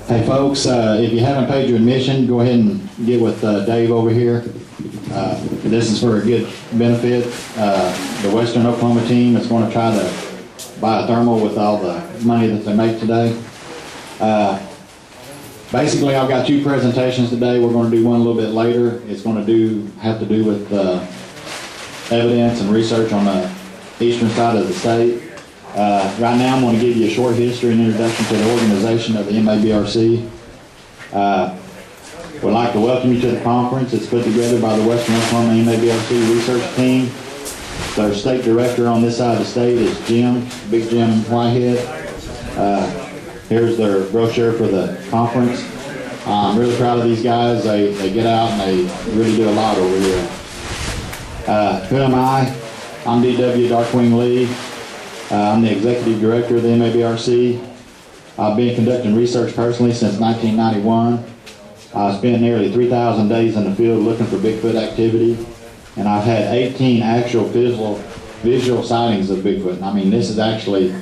Hey folks, if you haven't paid your admission, go ahead and get with Dave over here. This is for a good benefit. The Western Oklahoma team is going to try to buy a thermal with all the money that they make today. Basically, I've got two presentations today. We're going to do one a little bit later. It's going to have to do with evidence and research on the eastern side of the state. Right now, I'm going to give you a short history and introduction to the organization of the MABRC. We'd like to welcome you to the conference. It's put together by the Western Oklahoma MABRC research team. Their state director on this side of the state is Big Jim Whitehead. Here's their brochure for the conference. I'm really proud of these guys. They get out and they really do a lot over here. Who am I? I'm DW Darkwing Lee. I'm the executive director of the MABRC. I've been conducting research personally since 1991. I spent nearly 3,000 days in the field looking for Bigfoot activity, and I've had 18 actual visual sightings of Bigfoot. I mean, this is actually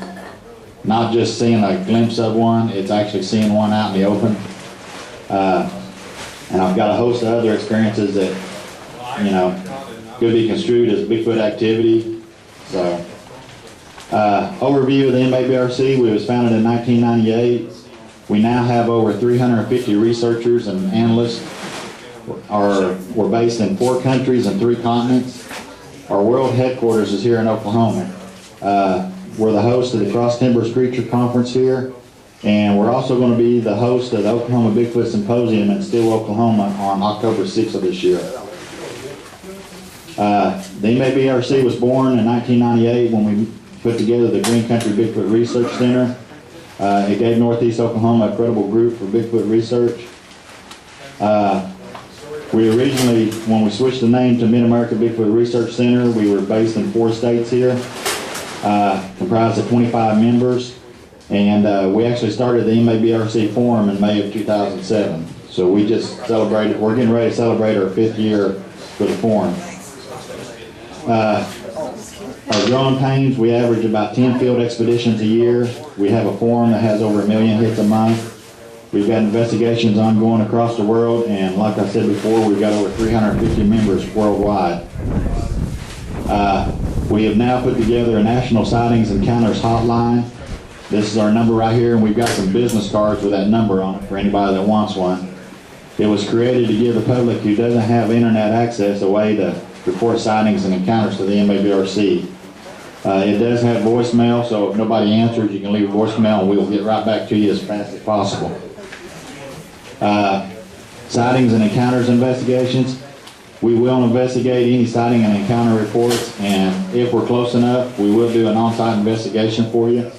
not just seeing a glimpse of one, it's actually seeing one out in the open. And I've got a host of other experiences that, you know, could be construed as Bigfoot activity. So, overview of the MABRC. We was founded in 1998. We now have over 350 researchers and analysts. We're based in 4 countries and 3 continents. Our world headquarters is here in Oklahoma. We're the host of the Cross Timbers Creature Conference here, and we're also going to be the host of the Oklahoma Bigfoot Symposium in Steele, Oklahoma on October 6th of this year. The MABRC was born in 1998 when we put together the Green Country Bigfoot Research Center. It gave Northeast Oklahoma a credible group for Bigfoot research. We originally, when we switched the name to Mid-America Bigfoot Research Center, we were based in 4 states here, comprised of 25 members, and we actually started the MABRC Forum in May of 2007. So we just celebrated, we're getting ready to celebrate our 5th year for the Forum. Our growing pains, we average about 10 field expeditions a year. We have a forum that has over 1 million hits a month. We've got investigations ongoing across the world, and like I said before, we've got over 350 members worldwide. We have now put together a National Sightings Encounters hotline. This is our number right here, and we've got some business cards with that number on it for anybody that wants one. It was created to give the public who doesn't have internet access a way to report sightings and encounters to the MABRC. It does have voicemail, so if nobody answers, you can leave a voicemail and we'll get right back to you as fast as possible. Sightings and encounters investigations. We will investigate any sighting and encounter reports, and if we're close enough, we will do an on-site investigation for you.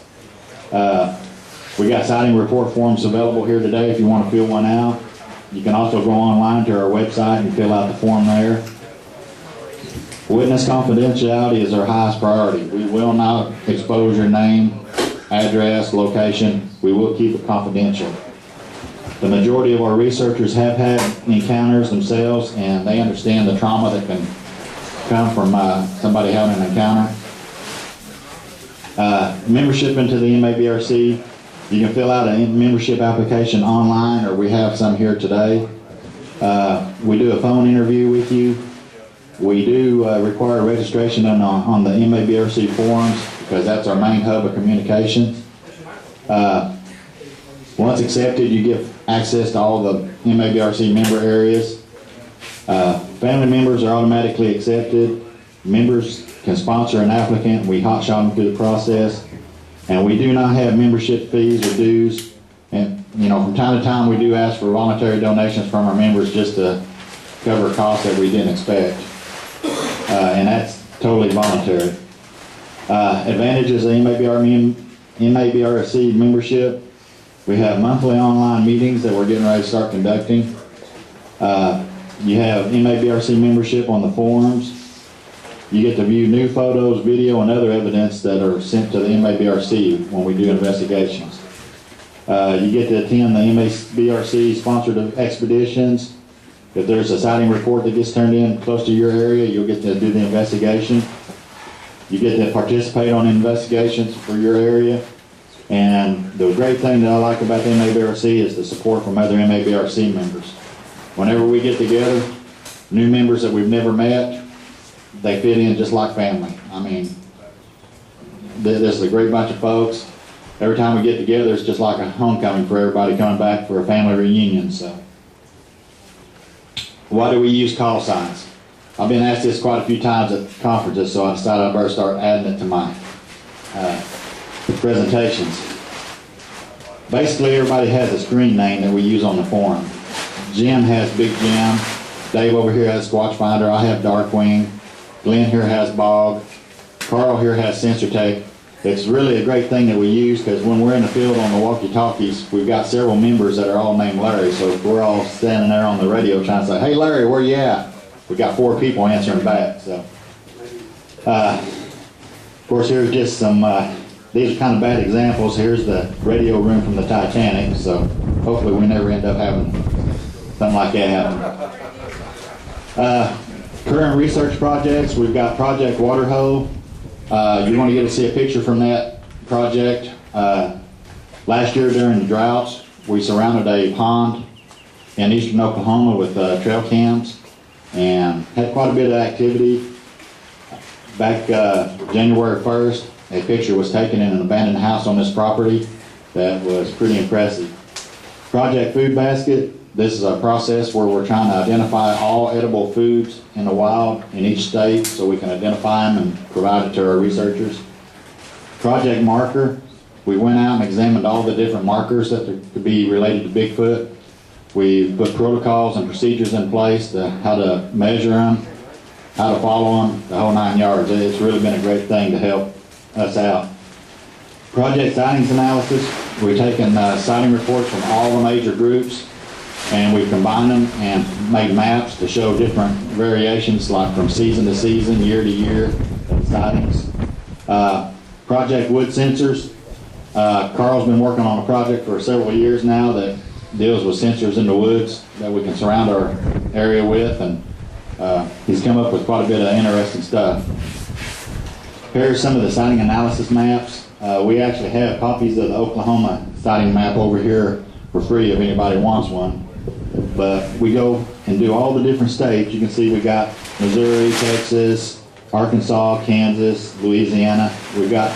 We got sighting report forms available here today if you want to fill one out. You can also go online to our website and fill out the form there. Witness confidentiality is our highest priority. We will not expose your name, address, location. We will keep it confidential. The majority of our researchers have had encounters themselves, and they understand the trauma that can come from somebody having an encounter. Membership into the MABRC. You can fill out a membership application online, or we have some here today. We do a phone interview with you. We do require registration on the MABRC forums because that's our main hub of communications. Once accepted, you get access to all the MABRC member areas. Family members are automatically accepted. Members can sponsor an applicant. We hotshot them through the process. And we do not have membership fees or dues. And, you know, from time to time, we do ask for voluntary donations from our members just to cover costs that we didn't expect. And that's totally voluntary. Advantages of MABRC membership. We have monthly online meetings that we're getting ready to start conducting. You have MABRC membership on the forums. You get to view new photos, video, and other evidence that are sent to the MABRC when we do investigations. You get to attend the MABRC sponsored expeditions. If there's a sighting report that gets turned in close to your area, you'll get to do the investigation. You get to participate on investigations for your area. And the great thing that I like about the MABRC is the support from other MABRC members. Whenever we get together, new members that we've never met, they fit in just like family. I mean, this is a great bunch of folks. Every time we get together, it's just like a homecoming for everybody coming back for a family reunion. So, why do we use call signs? I've been asked this quite a few times at conferences, so I decided I better start adding it to my presentations. Basically, everybody has a screen name that we use on the forum. Jim has Big Jim. Dave over here has Squatch Finder. I have Darkwing. Glenn here has Bog. Carl here has Sensor Tape. It's really a great thing that we use because when we're in the field on the walkie-talkies, we've got several members that are all named Larry. So if we're all standing there on the radio trying to say, "Hey Larry, where you at?" We've got 4 people answering back. So, of course, here's just some. These are kind of bad examples. Here's the radio room from the Titanic. So hopefully we never end up having something like that happen. Current research projects. We've got Project Waterhole. You want to get to see a picture from that project. Last year during the droughts, we surrounded a pond in eastern Oklahoma with trail cams and had quite a bit of activity. Back January 1st, a picture was taken in an abandoned house on this property that was pretty impressive. Project Food Basket. This is a process where we're trying to identify all edible foods in the wild in each state so we can identify them and provide it to our researchers. Project Marker. We went out and examined all the different markers that could be related to Bigfoot. We put protocols and procedures in place to how to measure them, how to follow them, the whole 9 yards. It's really been a great thing to help us out. Project Sightings Analysis. We've taken sighting reports from all the major groups and we've combined them and made maps to show different variations, like from season to season, year to year sightings. Project Wood Sensors. Carl's been working on a project for several years now that deals with sensors in the woods that we can surround our area with, and he's come up with quite a bit of interesting stuff. Here's some of the sighting analysis maps. We actually have copies of the Oklahoma sighting map over here for free if anybody wants one. But we go and do all the different states. You can see we got Missouri, Texas, Arkansas, Kansas, Louisiana. We've got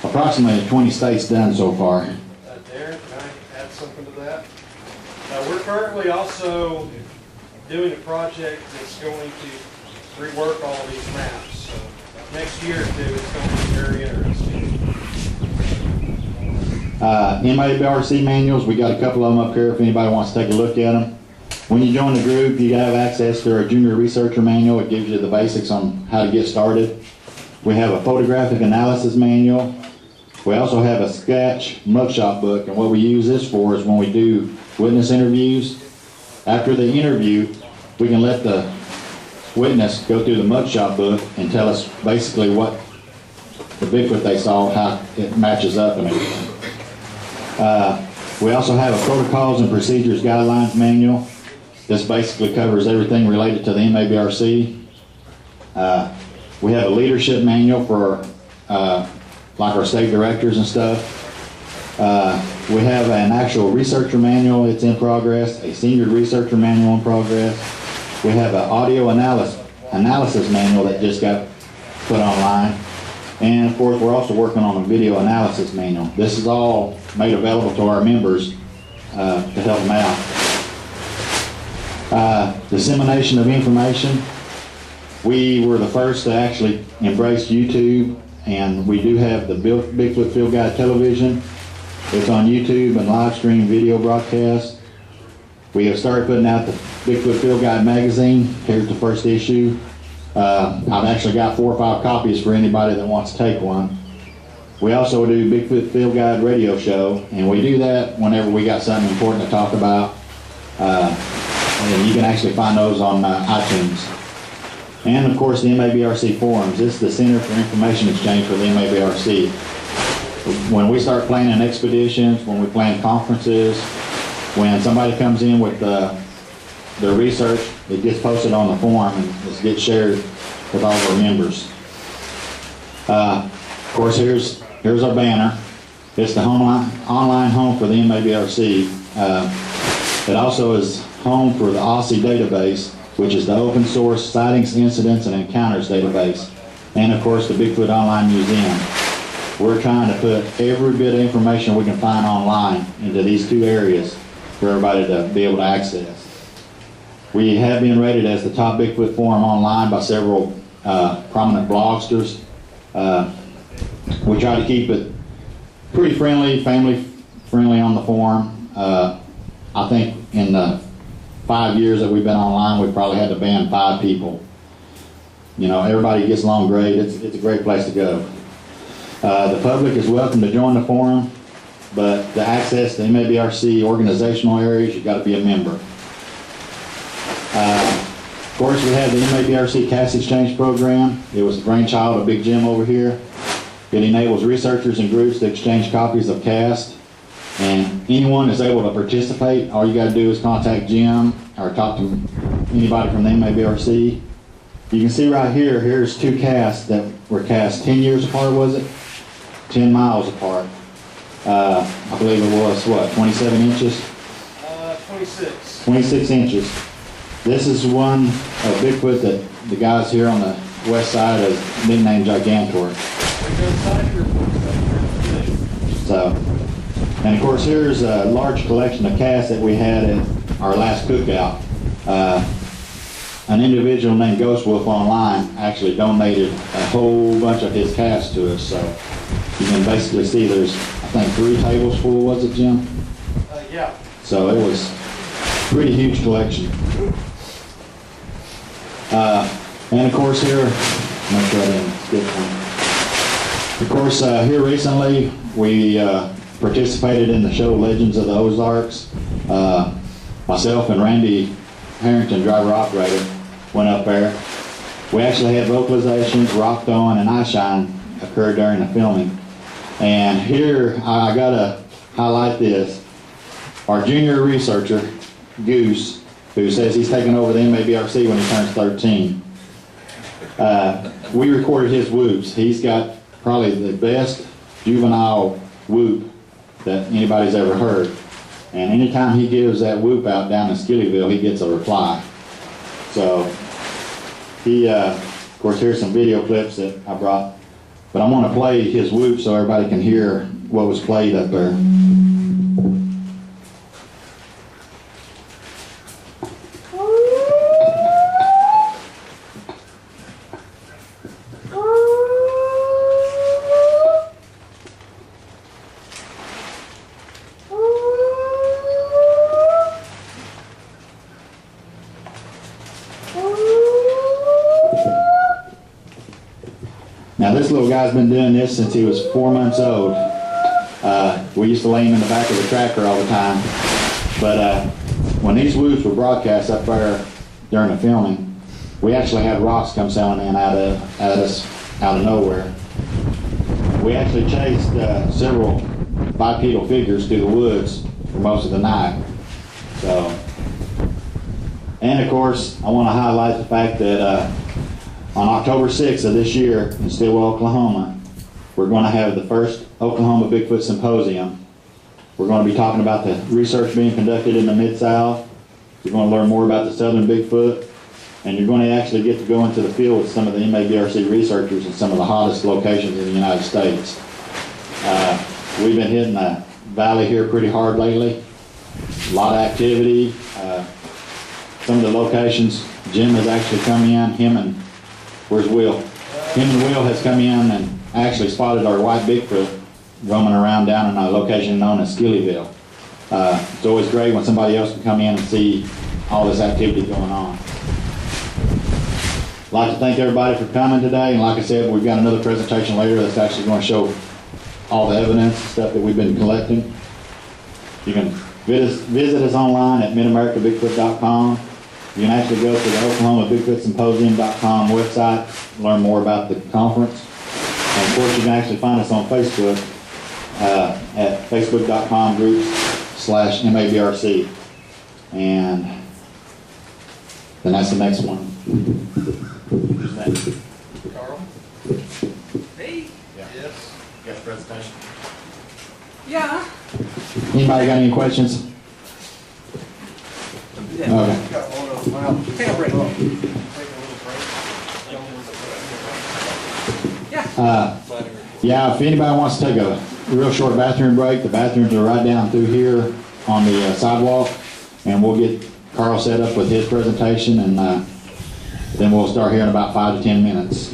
approximately 20 states done so far. Darren, can I add something to that? We're currently also doing a project that's going to rework all of these maps. So next year or two, it's going to be very interesting. MABRC manuals, we got a couple of them up here if anybody wants to take a look at them. When you join the group, you have access to our junior researcher manual. It gives you the basics on how to get started. We have a photographic analysis manual. We also have a sketch mugshot book, and what we use this for is when we do witness interviews. After the interview, we can let the witness go through the mugshot book and tell us basically what the Bigfoot they saw, how it matches up and everything. We also have a protocols and procedures guidelines manual. This basically covers everything related to the MABRC. We have a leadership manual for like our state directors and stuff. We have an actual researcher manual, it's in progress, a senior researcher manual in progress. We have an audio analysis manual that just got put online. And of course, we're also working on a video analysis manual. This is all made available to our members to help them out. Dissemination of information. We were the first to actually embrace YouTube, and we do have the Bigfoot Field Guide television. It's on YouTube and live stream video broadcast. We have started putting out the Bigfoot Field Guide magazine. Here's the first issue. I've actually got 4 or 5 copies for anybody that wants to take one. We also do Bigfoot Field Guide radio show, and we do that whenever we got something important to talk about. And you can actually find those on iTunes. And of course the MABRC forums. This is the Center for Information Exchange for the MABRC. When we start planning expeditions, when we plan conferences, when somebody comes in with their research, it gets posted on the forum and it gets shared with all of our members. Of course, here's our banner. It's the online home for the MABRC. It also is home for the Aussie database, which is the open source sightings, incidents, and encounters database. And of course, the Bigfoot Online Museum. We're trying to put every bit of information we can find online into these two areas for everybody to be able to access. We have been rated as the top Bigfoot forum online by several prominent blogsters. We try to keep it pretty friendly, family friendly on the forum. I think in the 5 years that we've been online, we've probably had to ban 5 people. You know, everybody gets along great. It's a great place to go. The public is welcome to join the forum, but to access the MABRC organizational areas, you've got to be a member. Of course, we have the MABRC Cast Exchange program. It was the brainchild of Big Jim over here. It enables researchers and groups to exchange copies of cast, and anyone is able to participate. All you got to do is contact Jim or talk to anybody from the MABRC. You can see right here, here's 2 casts that were cast 10 years apart, was it? 10 miles apart. I believe it was, what, 27 inches? 26. 26 inches. This is one of Bigfoot that the guys here on the west side have nicknamed Gigantor. So, and of course here's a large collection of casts that we had at our last cookout. An individual named Ghost Wolf online actually donated a whole bunch of his casts to us. So you can basically see there's, I think, 3 tables full, was it, Jim? Yeah. So it was a pretty huge collection. And of course here, make sure I didn't skip one. Of course, here recently we participated in the show Legends of the Ozarks. Myself and Randy Harrington, driver-operator, went up there. We actually had vocalizations, rock throwing, and eye shine occur during the filming. And here, I gotta highlight this. Our junior researcher, Goose, who says he's taking over the MABRC when he turns 13. We recorded his whoops. He's got probably the best juvenile whoop that anybody's ever heard. And anytime he gives that whoop out down in Skillyville, he gets a reply. So he, of course, here's some video clips that I brought. But I want to play his whoop so everybody can hear what was played up there. Now this little guy's been doing this since he was 4 months old. We used to lay him in the back of the tractor all the time. But when these whoops were broadcast up there during the filming, we actually had rocks come sailing in at us out of nowhere. We actually chased several bipedal figures through the woods for most of the night. So, and of course, I want to highlight the fact that on October 6th of this year in Stillwell, Oklahoma, we're going to have the first Oklahoma Bigfoot Symposium. We're going to be talking about the research being conducted in the Mid-South. You're going to learn more about the Southern Bigfoot, and you're going to actually get to go into the field with some of the MABRC researchers in some of the hottest locations in the United States. We've been hitting the valley here pretty hard lately. A lot of activity. Some of the locations, Jim has actually come in, where's Will? Him and Will has come in and actually spotted our white Bigfoot roaming around down in a location known as Skillyville. It's always great when somebody else can come in and see all this activity going on. I'd like to thank everybody for coming today, and like I said, we've got another presentation later that's actually going to show all the evidence and stuff that we've been collecting. You can visit us online at midamericabigfoot.com. You can actually go to the Oklahoma Bigfoot Symposium.com website, learn more about the conference. And of course, you can actually find us on Facebook at facebook.com/MABRC. And then that's the next one. Who's next? Carl? Me? Yeah. Yes. You got the presentation? Yeah. Anybody got any questions? Okay. Take a break. Yeah, if anybody wants to take a real short bathroom break, the bathrooms are right down through here on the sidewalk, and we'll get Carl set up with his presentation, and then we'll start here in about 5 to 10 minutes.